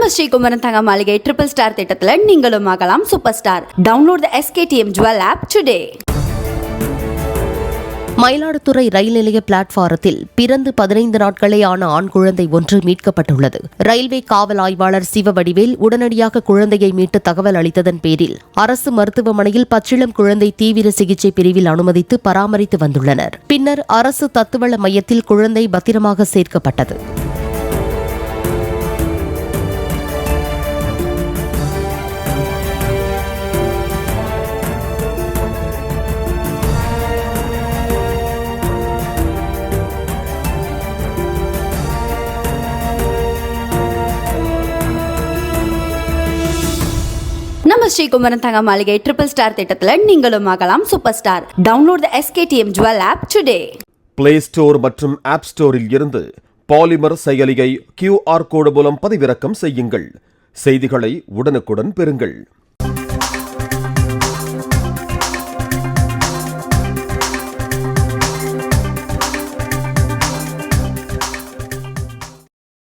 நம்ம ஸ்ரீகுமரன் தங்க மாளிகை ட்ரிபிள் ஸ்டார் திட்டத்துல நீங்களும் ஆகலாம் super star. Download the SKTM Jewel app today. Mayiladuthurai rail நிலைய பிளாட்பாரத்தில் பிறந்து 15 நாட்களே ஆன ஆண் குழந்தை ஒன்று மீட்கப்பட்டுள்ளது. ரயில்வே காவல் ஆய்வாளர் சிவவடிவேல் உடனடியாக குழந்தையை மீட்டு தகவல் அளித்ததன் பேரில் அரசு மருத்துவமனையில் பச்சிளம் குழந்தை தீவிர சிகிச்சை பிரிவில் அனுமதித்து பராமரித்து வந்துள்ளனர். பின்னர் அரசு தத்துவள மையத்தில் குழந்தை பத்திரமாக சேர்க்கப்பட்டது. நம்ம ஸ்ரீகுமரன் தங்க மாளிகை ட்ரிபிள் ஸ்டார் திட்டத்துல நீங்களும் ஆகலாம் super star. Download the SKTM Jewel app today. Play store மற்றும் ஆப் ஸ்டோரில் இருந்து பாலிமர் செயலியை QR கோடு மூலம் பதிவிறக்கம் செய்யுங்கள். செய்திகளை உடனுக்குடன் பெறுங்கள்.